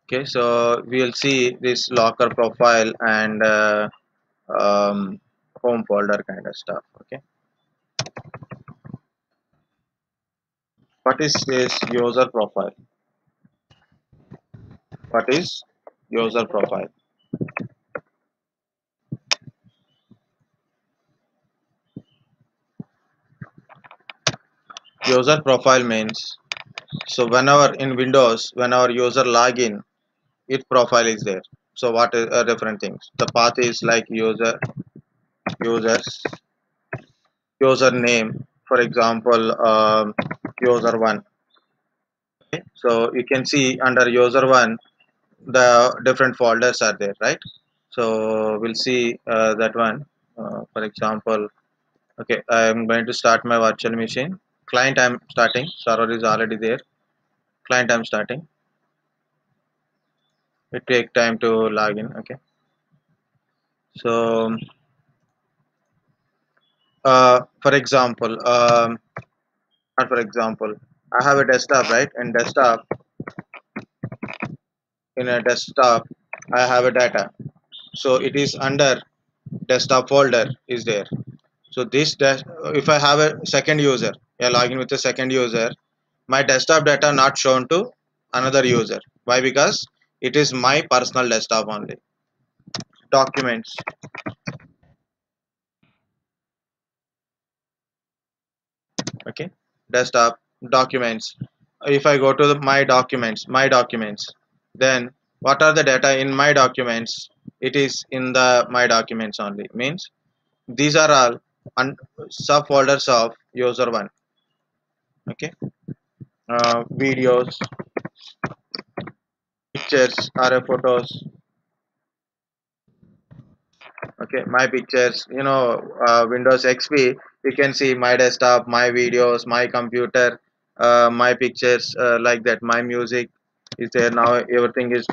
Okay, so we'll see this locker profile and um, home folder kind of stuff. Okay, what is this user profile? What is user profile? User profile means, so whenever in Windows, whenever user login, its profile is there. So what is different things? The path is like users username, for example, user one. Okay? So you can see under user one the different folders are there, right? So we'll see that one. For example, okay, I'm going to start my virtual machine. Client I'm starting. Server is already there. Client I'm starting. It take time to log in. Okay. So for example, not for example, I have a desktop, right? And desktop, in a desktop I have a data, so it is under desktop folder is there. So this if I have a second user, yeah, login with a second user, my desktop data not shown to another user. Why? Because it is my personal desktop only. Documents. Okay, desktop documents. If I go to my documents, then what are the data in my documents? It is in the my documents only. Means these are all subfolders of user one. Okay, videos, pictures or photos. Okay, my pictures, Windows XP, you can see my desktop, my videos, my computer, my pictures, like that. My music is there now. Everything is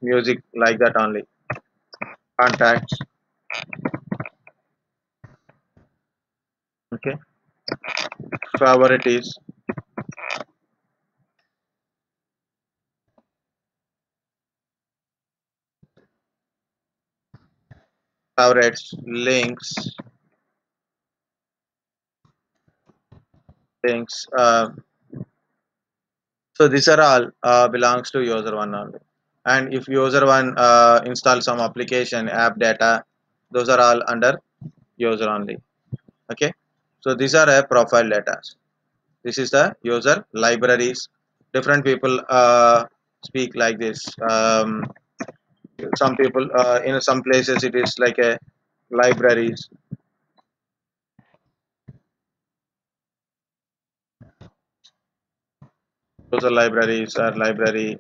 music, like that only. Contacts. Okay, favorites, favorites, links. So these are all belongs to user one only. And if user one install some application, app data, those are all under user only. Okay, so these are profile data. This is the user libraries. Different people speak like this. Some people in some places it is like a libraries. User libraries are library.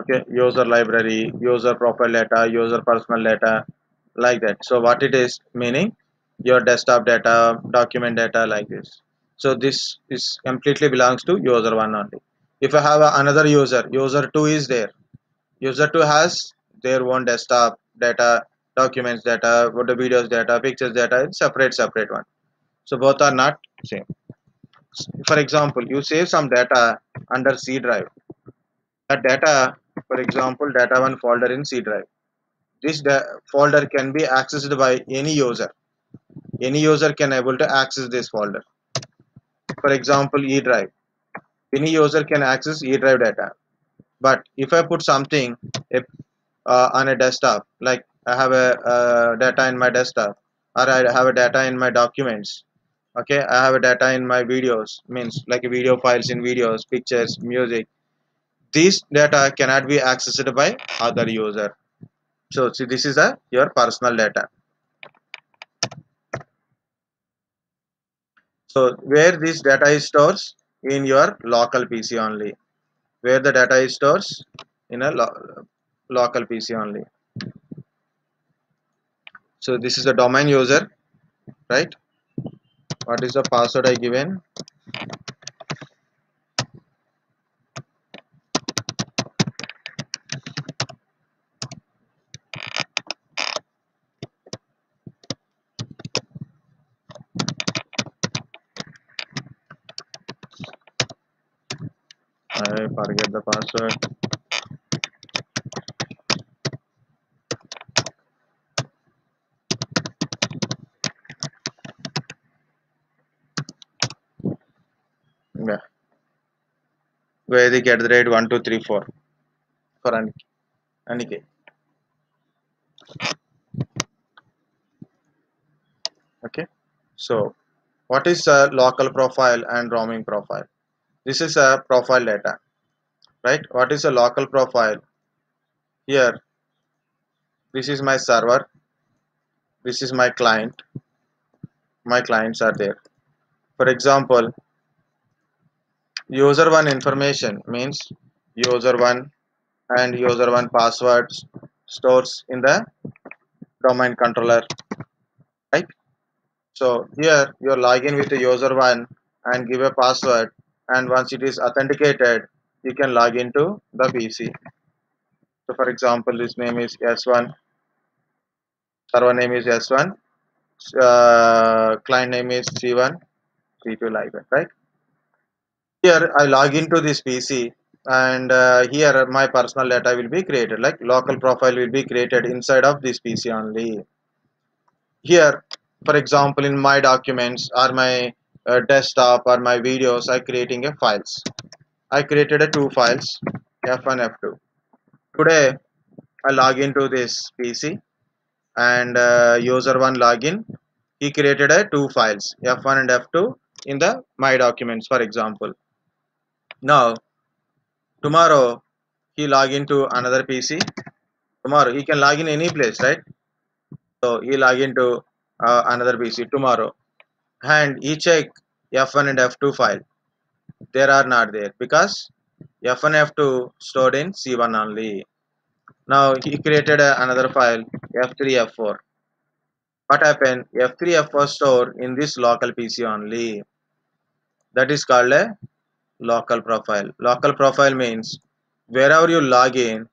Okay, user library, user profile data, user personal data, like that. So what it is meaning, your desktop data, document data, like this. So this is completely belongs to user one only. If I have another user two is there. User two has their own desktop data, documents data, photo videos data, pictures data. It's separate one. So both are not same. For example, you save some data under C drive. That data, for example, data one folder in C drive. This folder can be accessed by any user. Any user can able to access this folder. For example, E drive. Any user can access E drive data. But if I put something if, on a desktop, like I have a data in my desktop, or I have a data in my documents. Okay, I have a data in my videos. Means like video files in videos, pictures, music. These data cannot be accessed by other user. So see, this is your personal data. So where this data is stores in your local PC only. Where the data is stores in a local PC only. So this is the domain user, right? What is the password I given? I forget the password. Vedic@1234 for Aniket. Okay. So what is a local profile and roaming profile? This is a profile data, right? What is a local profile? Here, this is my server, this is my client, my clients are there. For example, user one information means user one and user one passwords stores in the domain controller, right? So here you log in with the user one and give a password, and once it is authenticated, you can log into the PC. So for example, this name is S1, server name is S1, client name is C1, C2, like that, right? Here I log into this PC, and here my personal data will be created, like local profile will be created inside of this PC only. Here, for example, in my documents or my desktop or my videos, I creating a files. I created a two files, F1, F2. Today I log into this PC, and user one login, he created a two files, F1 and F2, in the my documents, for example. Now tomorrow he log into another PC. Tomorrow he can log in any place, right? So he log into another PC tomorrow, and he check F1 and F2 file. There are not there because F1 F2 stored in C1 only. Now he created another file, F3 F4. What happened? F3 F4 stored in this local PC only. That is called a local profile. Local profile means wherever you log in,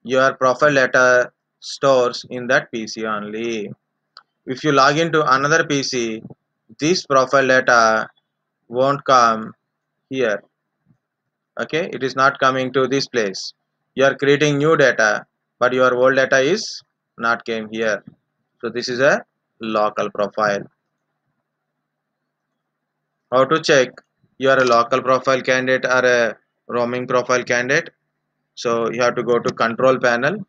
your profile data stores in that PC only. If you log into another PC, this profile data won't come here. Okay, it is not coming to this place. You are creating new data, but your old data is not came here. So this is a local profile. How to check you are a local profile candidate or a roaming profile candidate? So you have to go to control panel.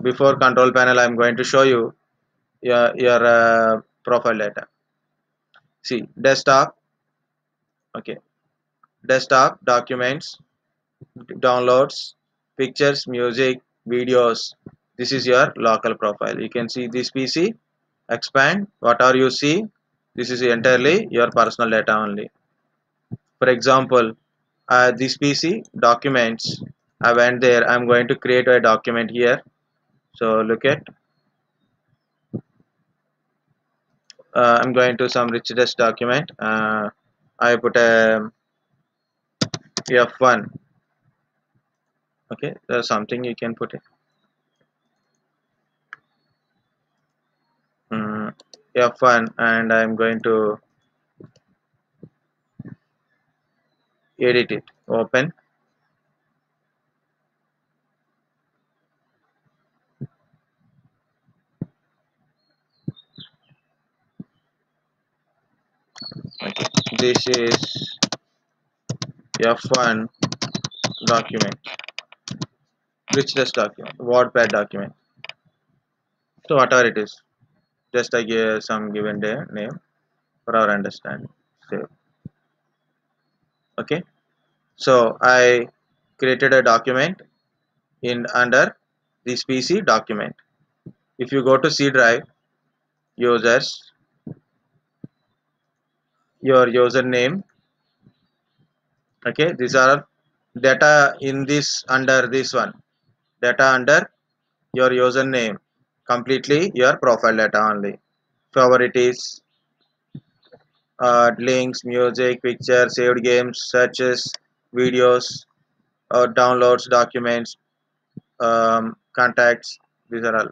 Before control panel, I am going to show you your profile data. See, desktop. Okay, desktop, documents, downloads, pictures, music, videos. This is your local profile. You can see this PC. Expand. What are you see? This is entirely your personal data only. For example, this PC documents. I went there. I'm going to create a document here. So look at. I'm going to some richest document. I put a F1. Okay, there's something you can put it. F1, and I'm going to edit it. Open. Okay, this is F1 document, richest document, WordPad document. So whatever it is, just I give some given name for our understanding. Save. Okay, so I created a document in under this PC document. If you go to C drive, users, your username. Okay, these are data in this under this one, data under your username, completely your profile data only. Favorites, links, music, pictures, saved games, searches, videos, downloads, documents, contacts. These are all.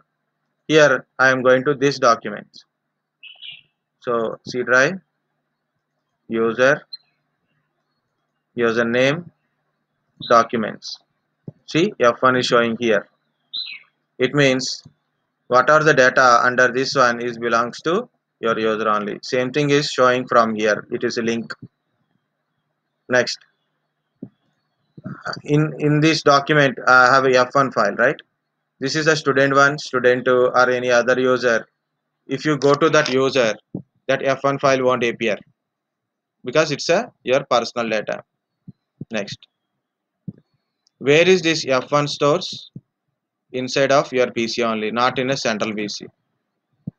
Here I am going to this document. So C drive, user, username, documents. See, F1 is showing here. It means what are the data under this one is belongs to your user only. Same thing is showing from here. It is a link. Next, in this document I have a f1 file, right? This is a student 1, student 2, or any other user. If you go to that user, that f1 file won't appear because it's a your personal data. Next, where is this f1 stores? Inside of your PC only, not in a central PC.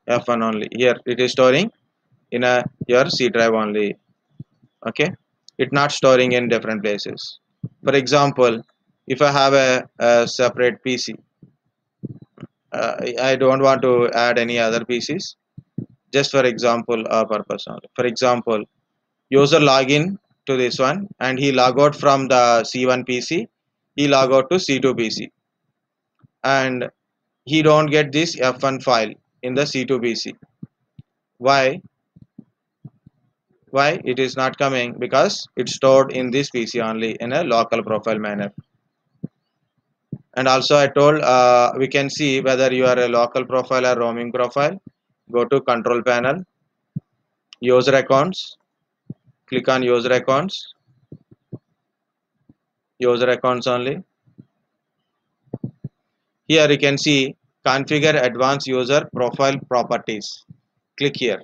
F1 only, here it is storing in a your C drive only. Okay, it not storing in different places. For example, if I have a separate PC, I don't want to add any other PCs, just for example purpose only. For example, user login to this one and he log out from the C1 PC, he log out to C2 PC, and he don't get this f1 file in the C2 PC. Why it is not coming? Because it's stored in this PC only in a local profile manner. And also I told we can see whether you are a local profile or roaming profile. Go to control panel, user accounts, click on user accounts only. Here you can see configure advanced user profile properties. Click here.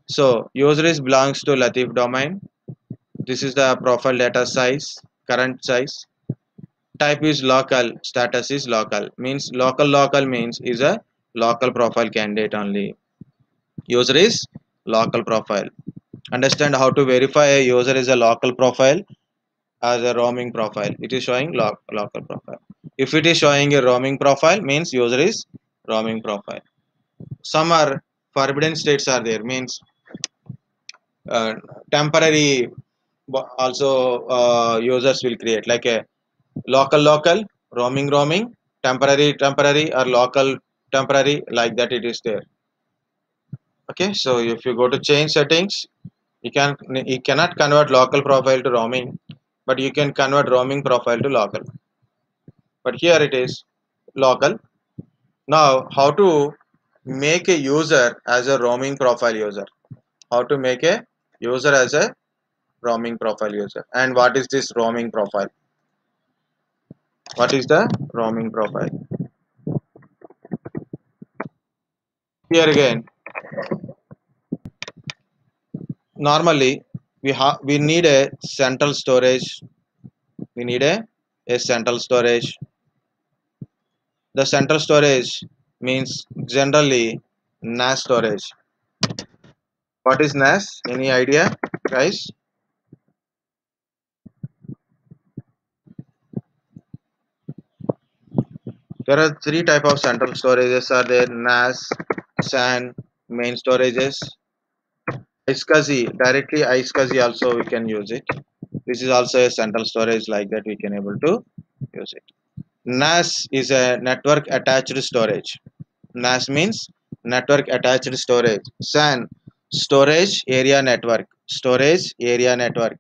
So user is belongs to Latif domain. This is the profile data size, current size. Type is local, status is local. Means local means is a local profile candidate only. User is local profile. Understand how to verify a user is a local profile as a roaming profile. It is showing local profile. If it is showing a roaming profile, means user is roaming profile. Some are forbidden states are there, means uh, temporary also users will create like a local, roaming, temporary, or local temporary, like that it is there. Okay, so if you go to change settings, you cannot convert local profile to roaming, but you can convert roaming profile to local. But here it is local. Now how to make a user as a roaming profile user? How to make a user as a roaming profile user? And what is this roaming profile? What is the roaming profile? Here again, normally we need a central storage. We need a central storage. The central storage means generally NAS storage. What is NAS? Any idea, guys? There are three type of central storages are there: NAS, SAN, main storages. iSCSI, directly iSCSI also we can use it. This is also a central storage, like that we can able to use it. NAS is a network attached storage. NAS means network attached storage. SAN, storage area network. Storage area network.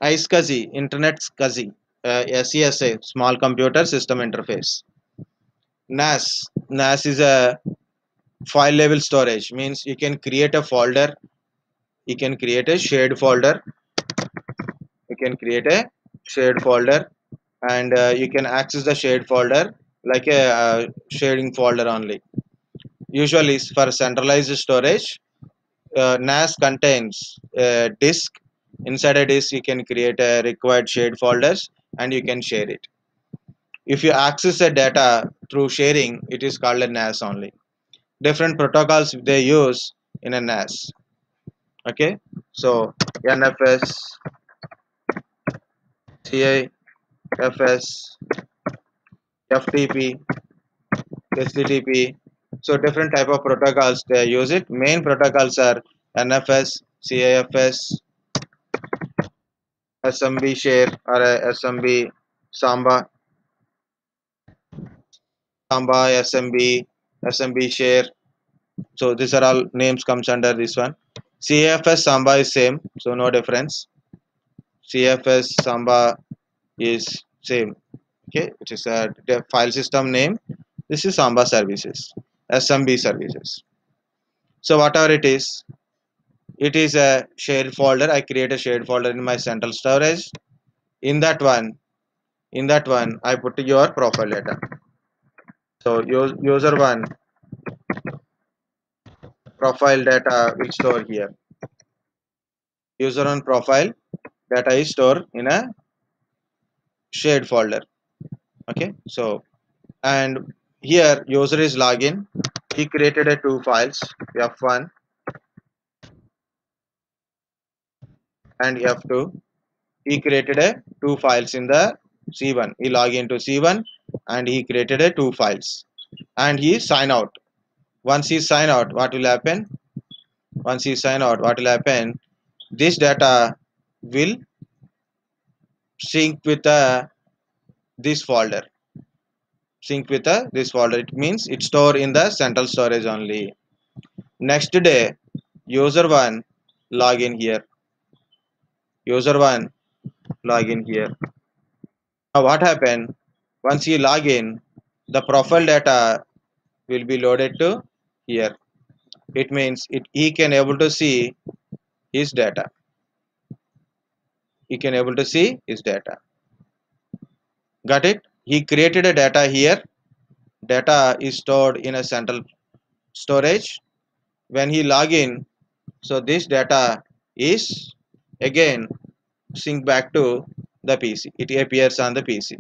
iSCSI, Internet SCSI, SCSA, small computer system interface. NAS is a file level storage. Means you can create a folder. You can create a shared folder. You can create a shared folder, and you can access the shared folder like a sharing folder only. Usually for centralized storage, NAS contains a disk. Inside a disk, you can create a required shared folders and you can share it. If you access a data through sharing, it is called a NAS only. Different protocols they use in a NAS. Okay, so NFS, CIFS, FTP, HTTP. So different type of protocols they use it. Main protocols are NFS, CIFS, SMB share or SMB, Samba, SMB, SMB share. So these are all names comes under this one. CFS Samba is same, so no difference. CFS Samba is same. Okay, it is a file system name. This is Samba services. SMB services. So whatever it is a shared folder. I create a shared folder in my central storage. In that one, I put your profile data. So user one profile data will store here. User one profile data is stored in a shared folder. Okay, so and here user is login. He created a two files, F1 and F2. He created a two files in the C1. He log into C1 and he created a two files and he sign out. Once he sign out, what will happen? Once he sign out, what will happen? This data will sync with this folder. Sync with this folder. It means it's stored in the central storage only. Next day, user one login here. User one login here. Now what happened? Once he log in, the profile data will be loaded to here. It means he can able to see his data. He can able to see his data. Got it? He created a data here. Data is stored in a central storage. When he log in, so this data is again sync back to the PC. It appears on the PC.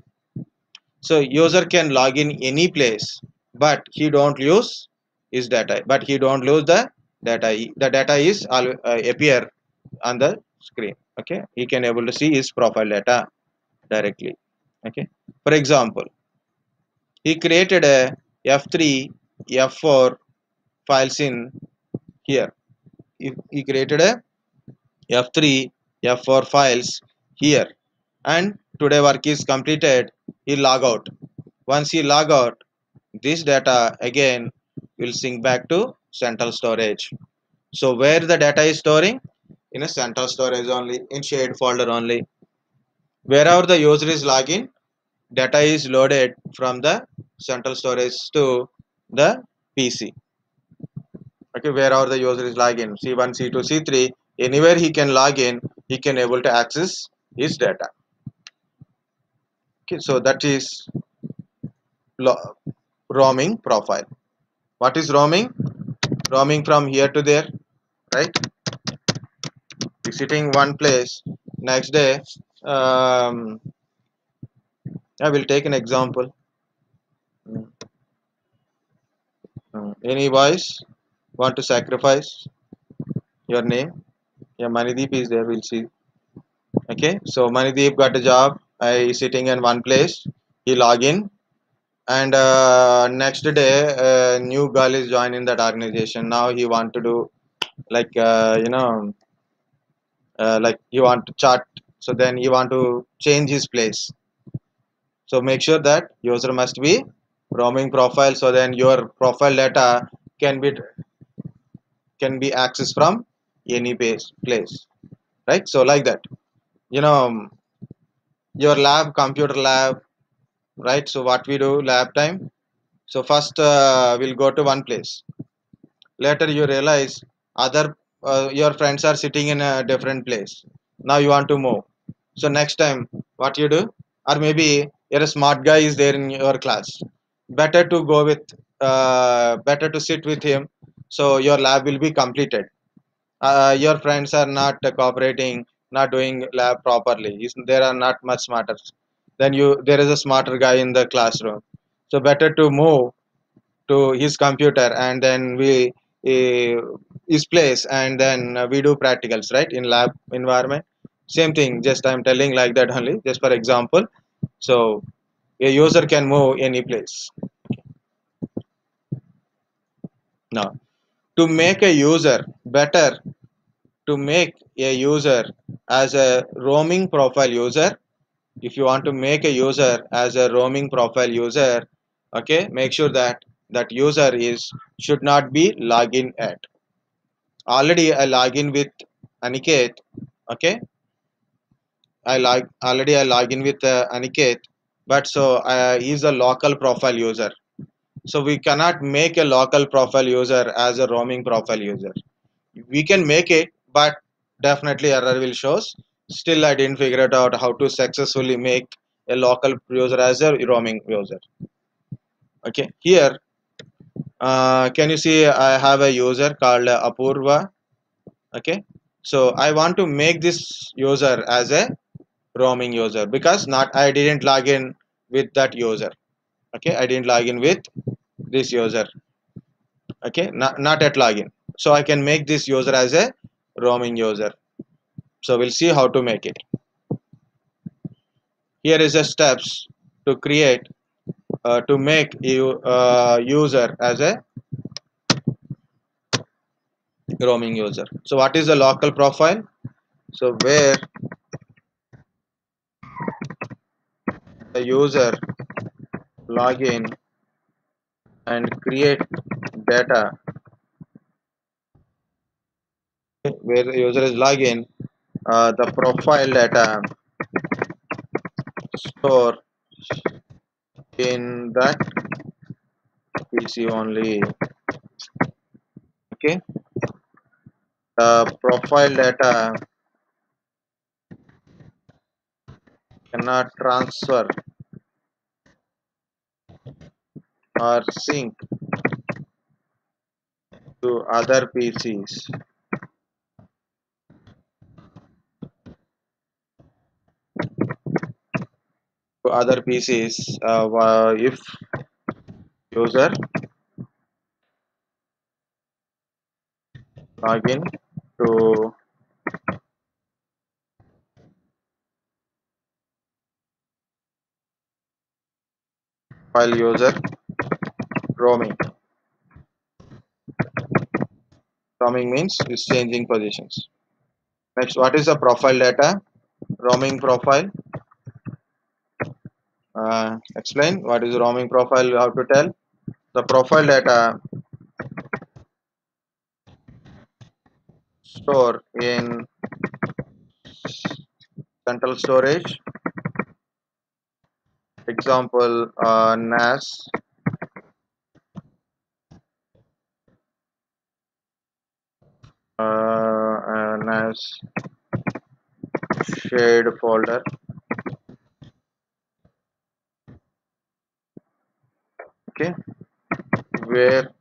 So user can log in any place, but he don't lose his data. But he don't lose the data. The data is appear on the screen. Okay, he can able to see his profile data directly. Okay, for example, he created a F3, F4 files in here. He created a F3, F4 files here, and today work is completed. He log out. Once he log out, this data again will sync back to central storage. So where the data is storing? In a central storage only, in shared folder only. Wherever the user is login, data is loaded from the central storage to the PC. Okay, wherever the user is login, C1, C2, C3, anywhere he can log in, he can able to access his data. Okay, so that is roaming profile. What is roaming? Roaming from here to there, right? Visiting one place. Next day, I will take an example. Any voice want to sacrifice your name? Yeah, Manideep is there. We'll see. Okay, so Manideep got a job. I sitting in one place. He log in, and next day, new girl is joining that organization. Now he want to do like like you want to chat. So then you want to change his place. So make sure that user must be roaming profile. So then your profile data can be accessed from any place, right? So like that, you know, your lab, computer lab, right? So what we do lab time. So first we'll go to one place. Later you realize other your friends are sitting in a different place. Now you want to move. So next time what you do, or maybe you're a smart guy is there in your class. Better to go with better to sit with him. So your lab will be completed. Your friends are not cooperating, not doing lab properly. There are not much smarter. Then there is a smarter guy in the classroom. So better to move to his computer and then we uh, his place and then we do practicals right in lab environment. Same thing. Just I'm telling like that only. Just for example. So a user can move any place. Now to make a user better to make a user as a roaming profile user, if you want to make a user as a roaming profile user, okay, make sure that that user is should not be login at. Already I log in with Aniket. Okay, I log in with Aniket, but so he is a local profile user. So we cannot make a local profile user as a roaming profile user. We can make it, but definitely error will shows. Still I didn't figure it out how to successfully make a local user as a roaming user. Okay, here can you see I have a user called Apurva. Okay, so I want to make this user as a roaming user because not I didn't log in with that user. Okay, I didn't log in with this user. Okay, not at login, so I can make this user as a roaming user. So we'll see how to make it. Here is the steps to create to make you user as a roaming user. So what is the local profile? So where the user login and create data, where the user is login, the profile data store in that PC only. Okay, the profile data cannot transfer or sync to other PCs. To other PCs if user login to file user roaming. Roaming means is changing positions. Next, what is the profile data? Roaming profile. Explain what is roaming profile. You have to tell the profile data store in central storage. Example NAS, NAS shared folder. Okay, wherever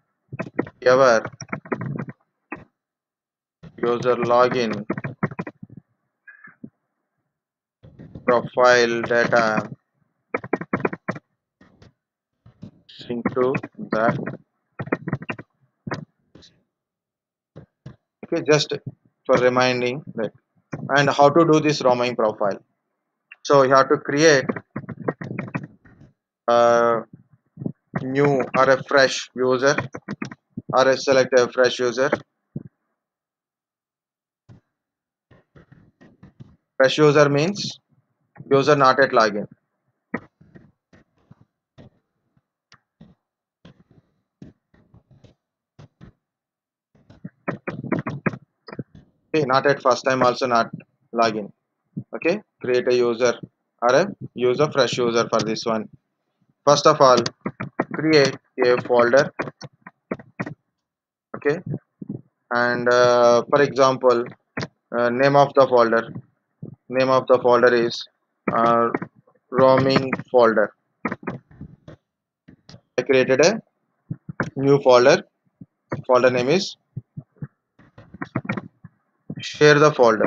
user login profile data into that. Okay, just for reminding that. And how to do this roaming profile. So you have to create a new or a fresh user or a select a fresh user. Fresh user means user not at login. Okay, not at first time also not login. Okay, create a user or a user fresh user for this one. First of all, create a folder. Okay, and for example, name of the folder. Name of the folder is uh, roaming folder. I created a new folder. Folder name is share the folder.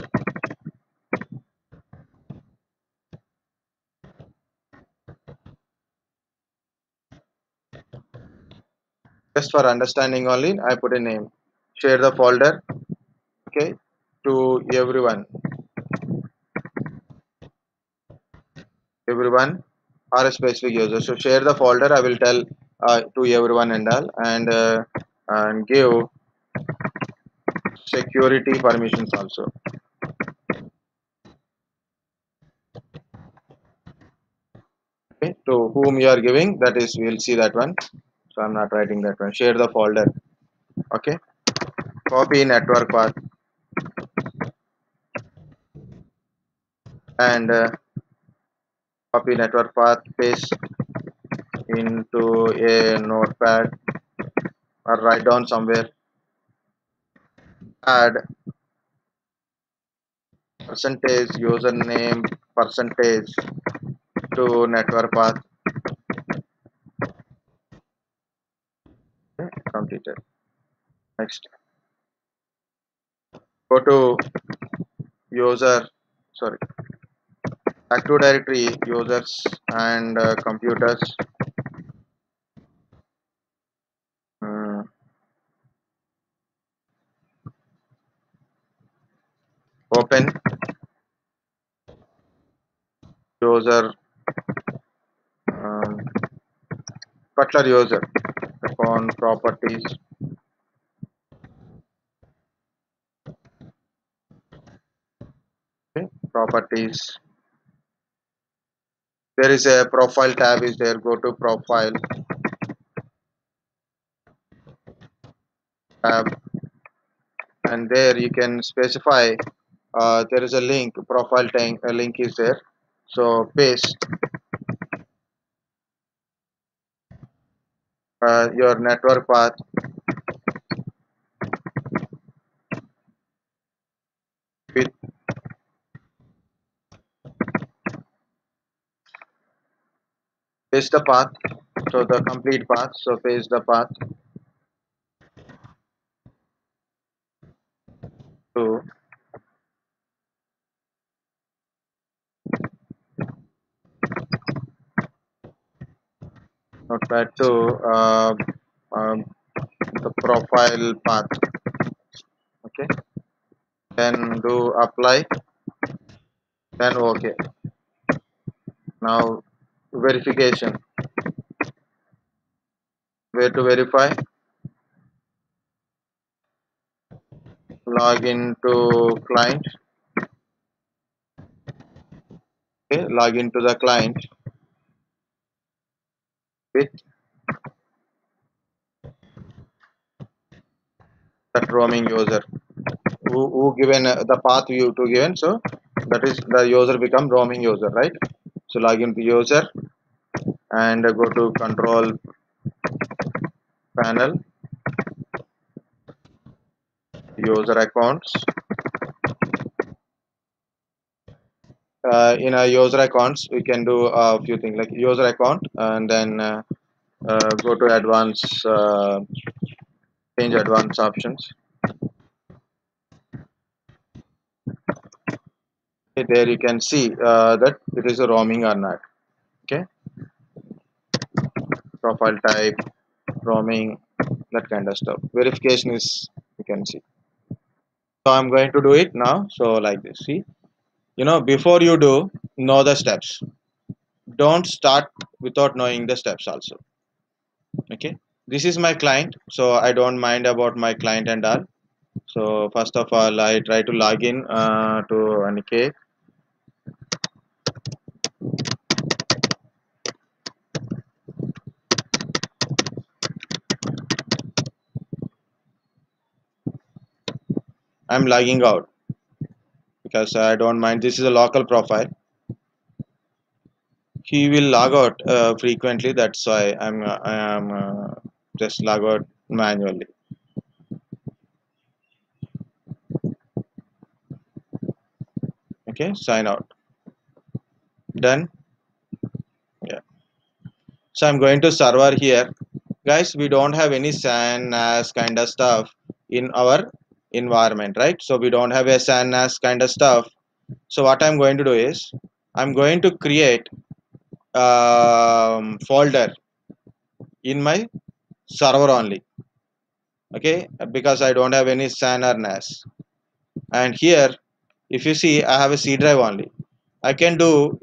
Just for understanding only, I put a name. Share the folder. Okay, to everyone or a specific user. So share the folder. I will tell to everyone and all, and give security permissions also. Okay, to whom you are giving, that is we will see that one. So I'm not writing that one. Share the folder. Okay, copy network path and copy network path, paste into a notepad or write down somewhere. Add percentage username percentage to network path. Okay, completed. Next, go to user, sorry, Active Directory users and computers. Mm, Open user um, Butler user account properties. Okay, properties. There is a profile tab is there. Go to profile tab, and there you can specify. There is a link. Profile tank. A link is there. So paste your network path. With paste the path. So the complete path. So paste the path to notepad to um, the profile path. Okay. Then do apply. Then okay. Now verification. Where to verify? Log into client. Okay. Log into the client with that roaming user who given the path you to given. So that is the user become roaming user, right? So log into user and go to control panel, user accounts. In a user accounts we can do a few things like user account, and then go to advanced, change advanced options. Okay, there you can see that it is a roaming or not. Okay, profile type, roaming, that kind of stuff. Verification is, you can see. So I'm going to do it now. So like this, see, before you do, know the steps. Don't start without knowing the steps also. Okay, this is my client, so I don't mind about my client and all. So first of all, I try to log in to Aniket. I'm logging out because I don't mind. This is a local profile. He will log out frequently. That's why I am just log out manually. Okay, sign out. Done. Yeah. So I'm going to server here, guys. We don't have any SAN NAS kind of stuff in our environment, right? So we don't have a SAN NAS kind of stuff. So what I'm going to do is I'm going to create folder in my server only. Okay, because I don't have any SAN or NAS. And here, if you see, I have a C drive only. I can do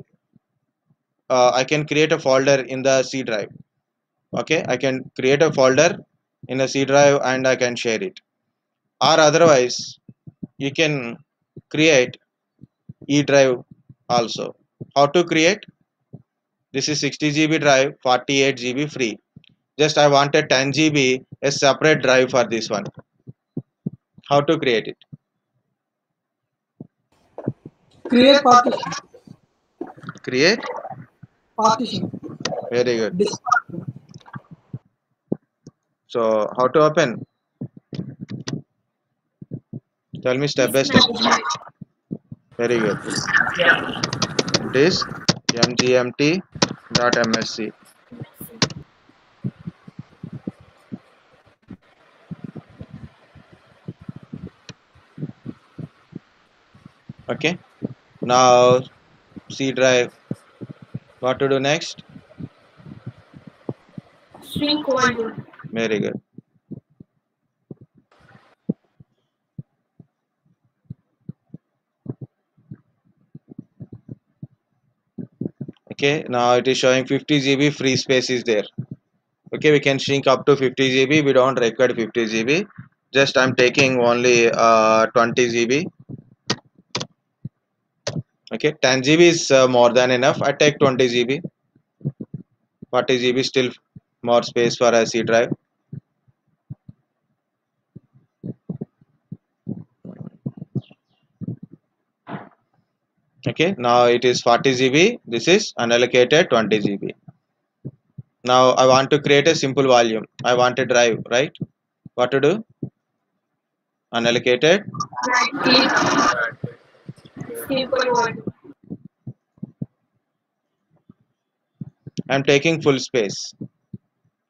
I can create a folder in the C drive. Okay, I can create a folder in a C drive and I can share it. Or otherwise, you can create E drive also. How to create? This is 60 GB drive, 48 GB free. Just I wanted 10 GB, a separate drive for this one. How to create it? Create partition. Create Partition. Very good. So how to open? Tell me step by step. Very good. Disk mgmt.msc. Okay. Now C drive. What to do next? Shrink volume. Very good. Okay. Now it is showing 50 GB free space is there. Okay, we can shrink up to 50 GB. We don't require 50 GB. Just I'm taking only 20 GB. Okay, 10 GB is more than enough. I take 20 GB. 40 GB still more space for a C drive. Okay, now it is 40 GB. This is unallocated 20 GB. Now I want to create a simple volume. I want a drive, right? What to do? Unallocated. Right click. Simple volume. I'm taking full space.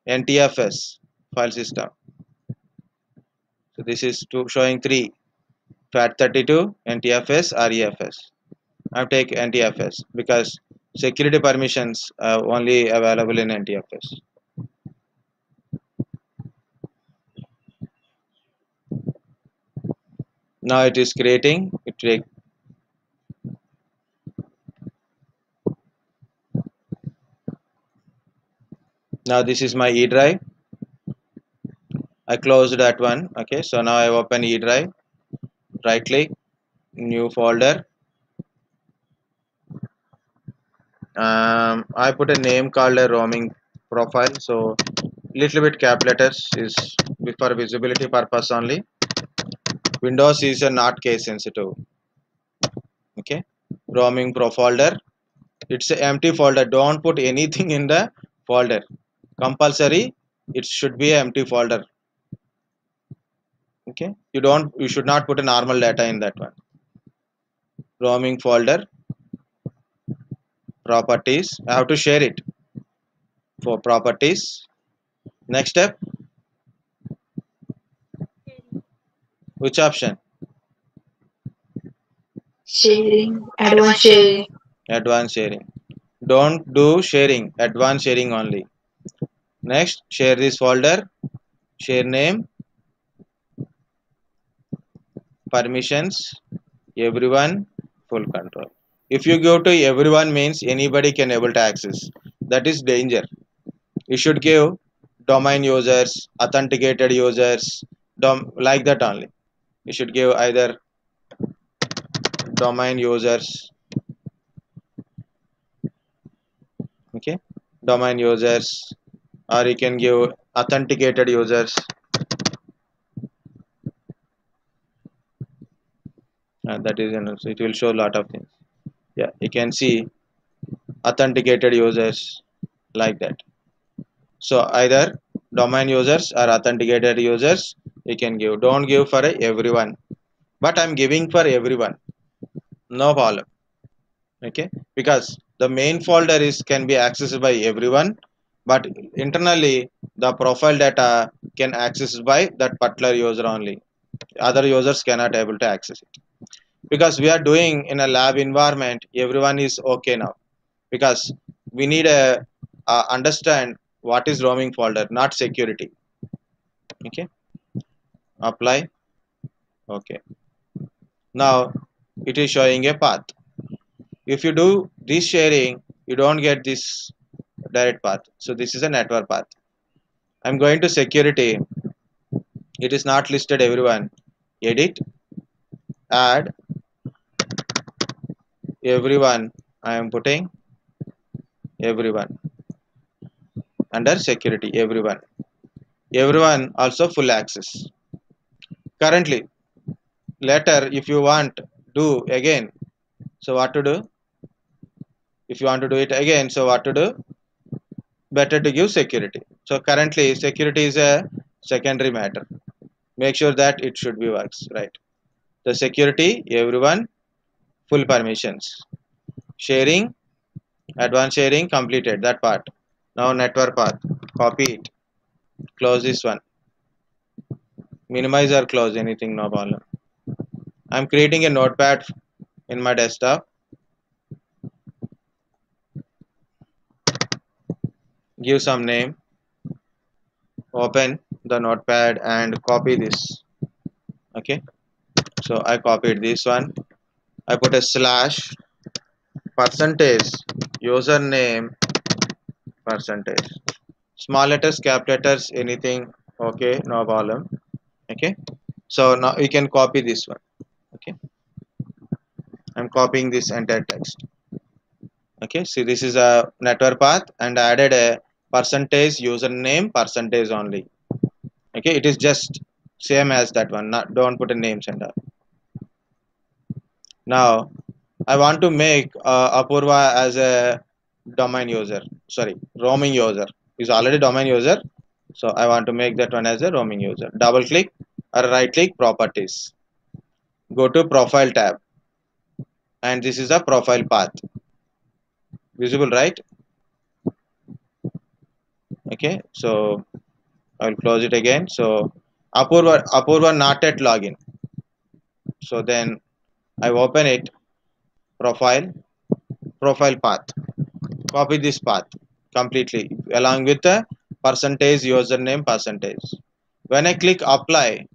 NTFS file system. So this is showing three: FAT32, NTFS, REFS. I take NTFS because security permissions are only available in NTFS. Now it is creating. Now this is my E drive. I closed that one. Okay, so now I open E drive. Right click, new folder. I put a name called a roaming profile. So little bit cap letters is for visibility purpose only. Windows is a not case sensitive. Okay, roaming pro folder. It's an empty folder. Don't put anything in the folder. Compulsory. It should be an empty folder. Okay, you should not put a normal data in that one. Roaming folder. Properties. I have to share it for properties. Next step. Which option? Sharing. Advanced sharing. Advanced sharing. Don't do sharing. Advanced sharing only. Next, share this folder. Share name. Permissions. Everyone. Full control. If you go to everyone means anybody can able to access. That is danger. You should give domain users, authenticated users, like that only. You should give either domain users, okay, domain users, or you can give authenticated users. That is, so it will show a lot of things. Yeah, you can see authenticated users like that. So either domain users or authenticated users you can give. Don't give for everyone. But I'm giving for everyone. No problem. Okay, because the main folder is can be accessed by everyone, but internally the profile data can access by that particular user only. Other users cannot able to access it because we are doing in a lab environment. Everyone is okay now because we need a understand what is roaming folder, not security. Okay, apply. Okay, now it is showing a path. If you do this sharing, you don't get this direct path. So this is a network path. I'm going to security. It is not listed everyone. Edit, add everyone. I am putting everyone under security. Everyone also full access. Currently, later if you want do again. So what to do? If you want to do it again, so what to do? better to give security. So currently security is a secondary matter. Make sure that it should be works, right? The security, everyone, full permissions. Sharing, advanced sharing completed that part. Now network path, copy it, close this one, minimize or close anything, no problem. I'm creating a notepad in my desktop. Give some name, open the notepad and copy this. Okay, so I copied this one. I put a slash percentage username percentage, small letters, cap letters, anything. Okay, no problem. Okay, so now you can copy this one. Okay, I'm copying this entire text. Okay, see, this is a network path and I added a percentage username percentage only. Okay, it is just same as that one, not, don't put a names and all. Now I want to make Apurva as a domain user, sorry, roaming user. Is already domain user, so I want to make that one as a roaming user. Double click or right click properties, go to profile tab, and this is a profile path, visible, right? Okay, so I'll close it again. So Apurva not at login. So then I open it, profile path, copy this path completely along with the percentage username percentage. When I click apply,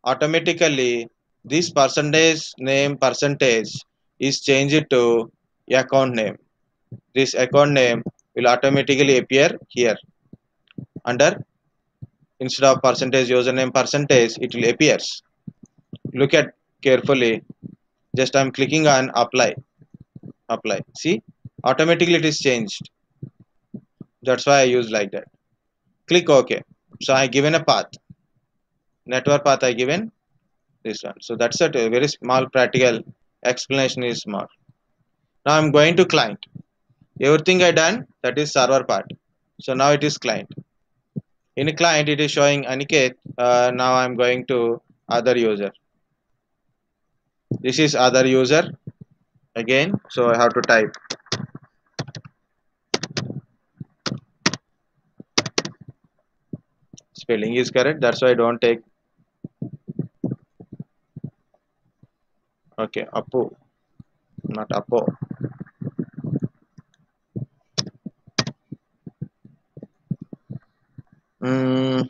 automatically this percentage name percentage is changed to account name. This account name will automatically appear here under, instead of percentage username percentage it will appears. Look at carefully, just I'm clicking on apply, see, automatically it is changed. That's why I use like that. Click OK. So I given a path, network path I given this one. So that's it, a very small practical explanation is small. Now I'm going to client. Everything I done, that is server part. So now it is client. In a client it is showing Aniket. Now I'm going to other user. This is other user again. So I have to type spelling is correct. That's why I don't take. Okay, Apu, not Apo. Mm,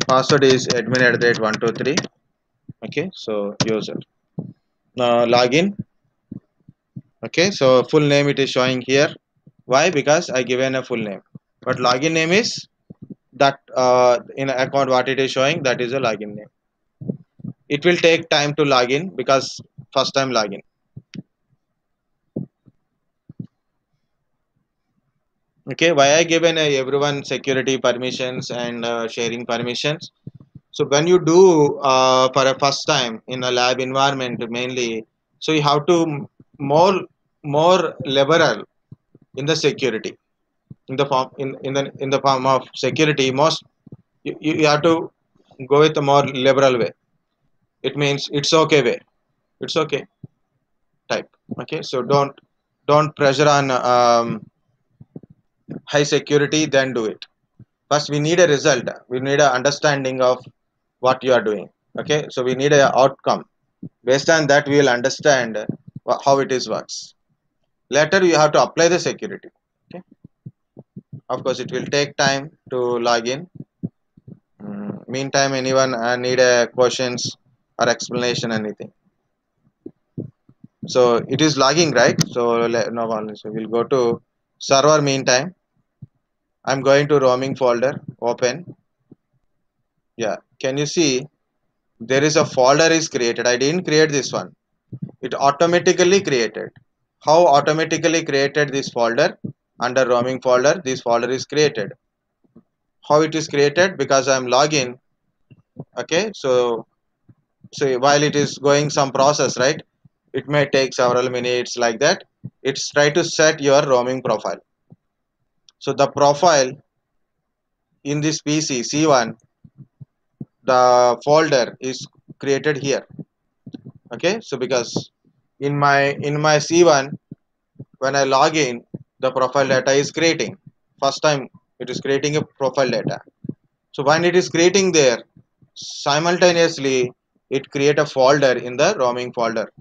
password is admin@123. Okay, so user. Now login. Okay, so full name it is showing here. Why? Because I given a full name, but login name is that in account what it is showing, that is a login name. It will take time to log in because first time login. Okay, why I given everyone security permissions and sharing permissions. So when you do for a first time in a lab environment mainly, so you have to more liberal in the security, in the form in the form of security. Most you have to go with a more liberal way. It means it's okay way, it's okay type. Okay, so don't pressure on high security, then do it. First we need a result, we need a understanding of what you are doing. Okay, so we need a outcome. Based on that we will understand how it is works. Later you have to apply the security. Okay, of course it will take time to log in. Meantime anyone need a questions or explanation anything. So it is logging, right? So no problem. So we'll go to server. Meantime I'm going to roaming folder, open. Yeah, can you see there is a folder is created? I didn't create this one, it automatically created. How automatically created this folder? Under roaming folder this folder is created. How it is created? Because I'm login. Okay, so while it is going some process, right, it may take several minutes like that. It's try to set your roaming profile. So the profile in this PC C1, the folder is created here. Okay, so because in my C1, when I log in, the profile data is creating. First time it is creating a profile data. So when it is creating there, simultaneously it create a folder in the roaming folder.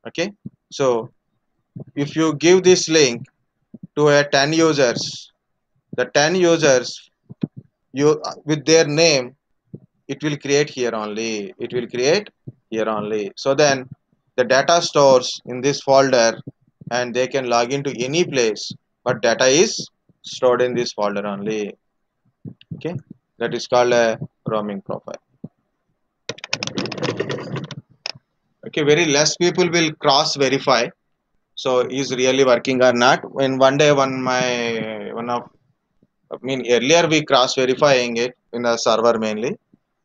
Okay, so if you give this link to a 10 users, the 10 users, you with their name, it will create here only, it will create here only. So then the data stores in this folder and they can log into any place, but data is stored in this folder only. Okay, that is called a roaming profile. Okay, very less people will cross verify, so is really working or not. When one day one of, I mean, earlier we cross verifying it in a server mainly.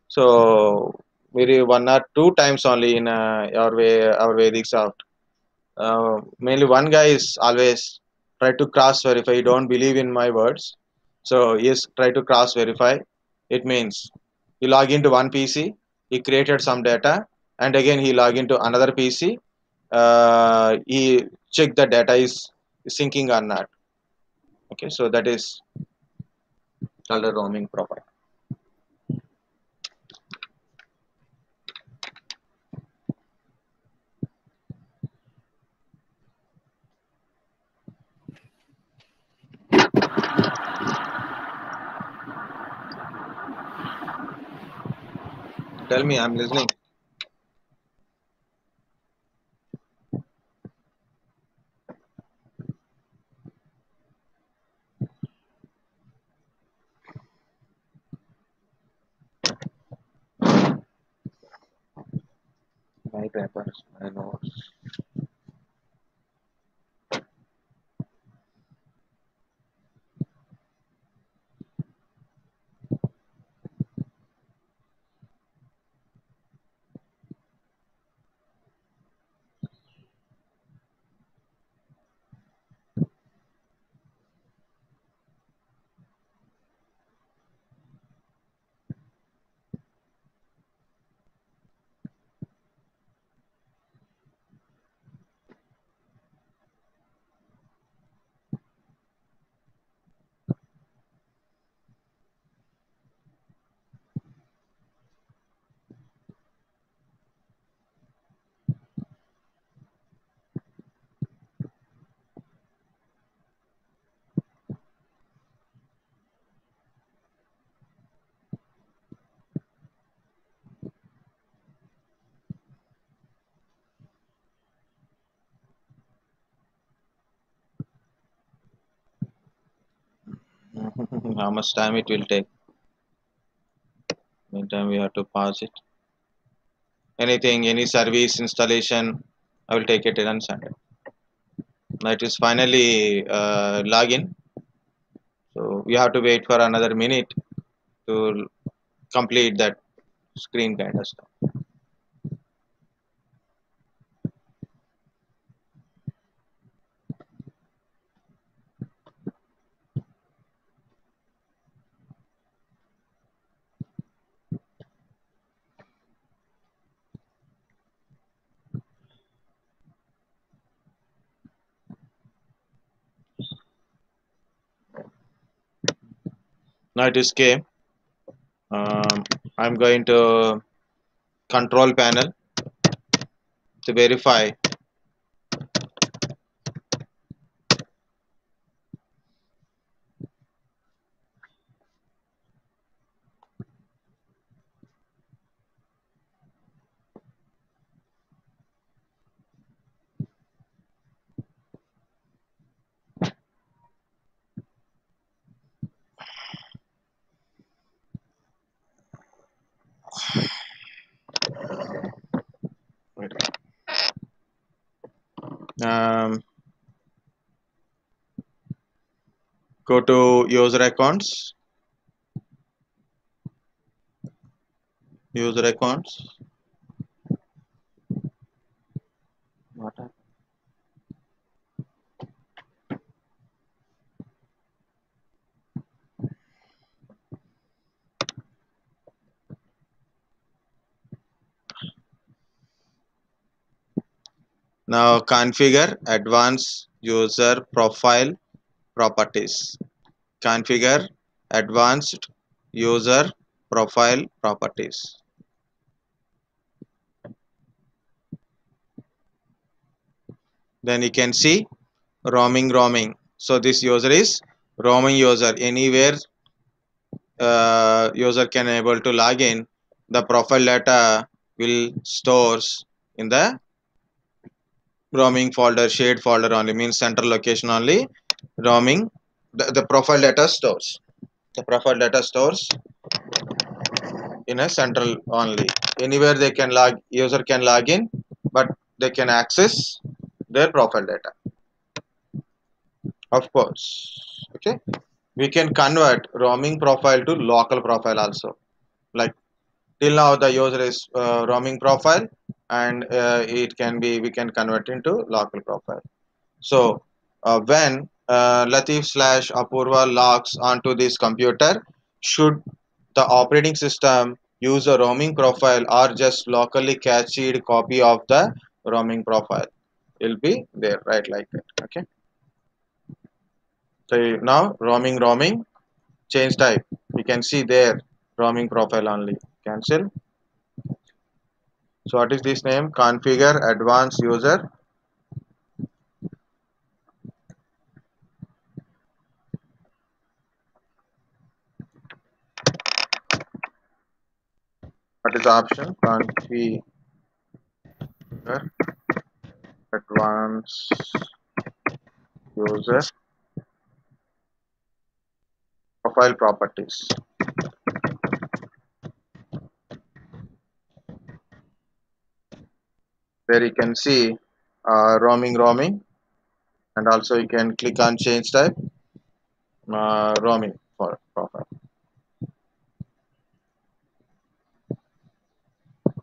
So maybe one or two times only in our Vedic soft. Mainly one guy is always try to cross verify. He don't believe in my words, so he is try to cross verify. It means he log into one PC, he created some data, and again he log into another PC. He check the data is syncing or not. Okay, so that is called a roaming profile. Tell me, I'm listening. My papers, my notes. How much time it will take? Meantime, we have to pause it. Anything, any service installation, I will take it on Sunday. Now it is finally login, so we have to wait for another minute to complete that screen kind of stuff. Now it is came. I'm going to control panel to verify. Um, Go to user accounts, user accounts. What Now configure advanced user profile properties. Configure advanced user profile properties. Then you can see roaming. So this user is roaming user. Anywhere user can able to log in, the profile data will stores in the roaming folder, shared folder only, means central location only. Roaming, the profile data stores. The profile data stores in a central only. Anywhere they can log, user can log in, but they can access their profile data. Of course, okay. We can convert roaming profile to local profile also. Like till now, the user is roaming profile, and it can be we can convert into local profile. So when Latif slash Apurva logs onto this computer, should the operating system use a roaming profile or just locally cached copy of the roaming profile? Will be there, right, like that. Okay. So now roaming, change type. We can see there roaming profile only. Cancel. So what is this name? Configure advanced user. What is the option? Configure advanced user profile properties. There you can see roaming, and also you can click on change type roaming for profile.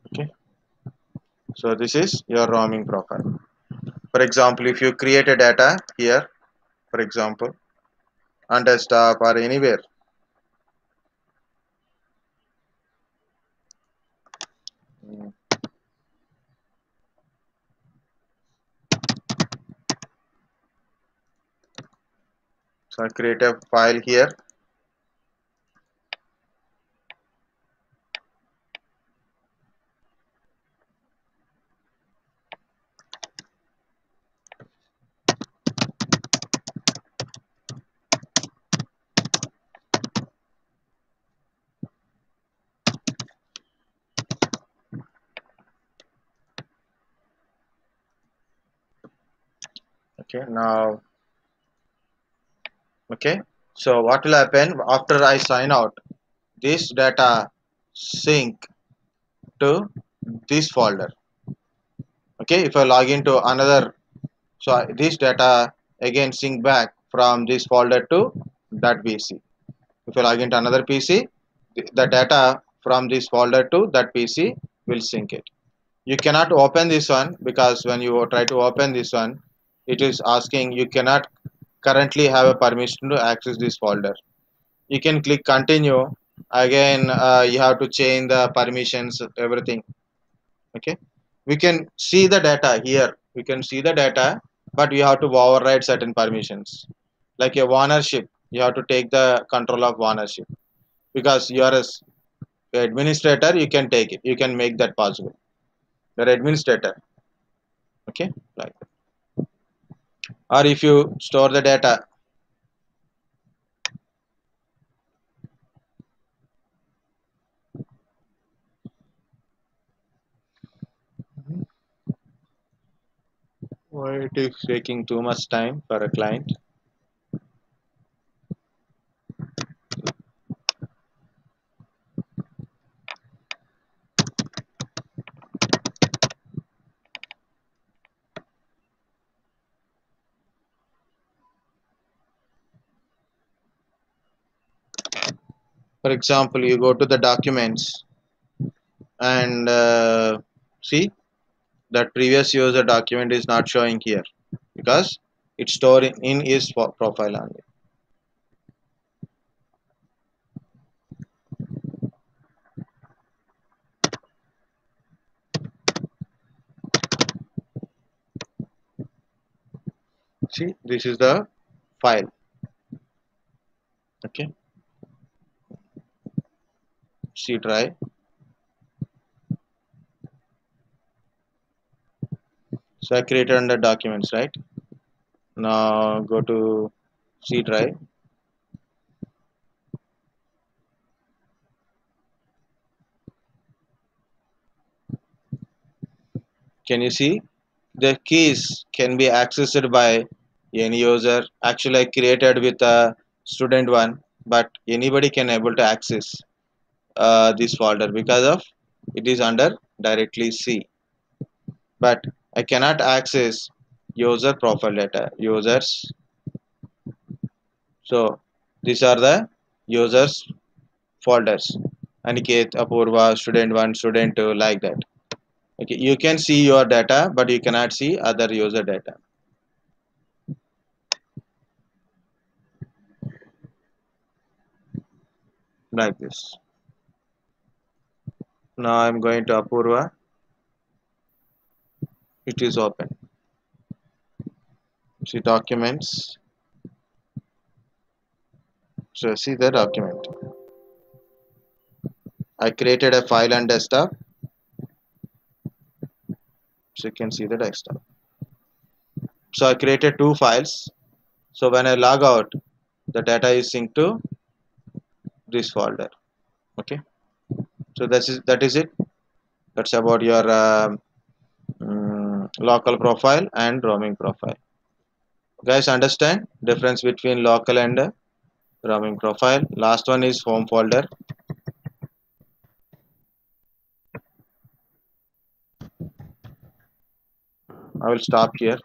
Okay, so this is your roaming profile. For example, if you create a data here, for example, on desktop or anywhere, mm, so I create a file here. Okay, now okay. So what will happen after I sign out? This data sync to this folder. Okay, if I log into another, so this data again sync back from this folder to that PC. If I log into another PC, the data from this folder to that PC will sync it. You cannot open this one because when you try to open this one, it is asking you cannot currently have a permission to access this folder. You can click continue. Again, you have to change the permissions, everything. Okay, we can see the data here. We can see the data, but we have to override certain permissions, like your ownership. You have to take the control of ownership because you are a administrator. You can take it, you can make that possible. You're administrator. Okay, like that. Or if you store the data, why it is taking too much time for a client. For example, you go to the documents and see that previous user document is not showing here because it's stored in his profile only. See, this is the file. Okay, C drive. So I created under documents, right? Now go to C drive. Can you see the keys can be accessed by any user? Actually, I created with a student one, but anybody can able to access this folder because of it is under directly C. But I cannot access user profile data users. So these are the users folders. Aniket, Apurva, student 1, student 2, like that. Okay, you can see your data, but you cannot see other user data like this. Now I'm going to Apurva. It is open. See documents. So see the document. I created a file on desktop. So you can see the desktop. So I created two files. So when I log out, the data is synced to this folder. Okay. So that is it. That's about your local profile and roaming profile. Guys, understand difference between local and roaming profile. Last one is home folder. I will stop here.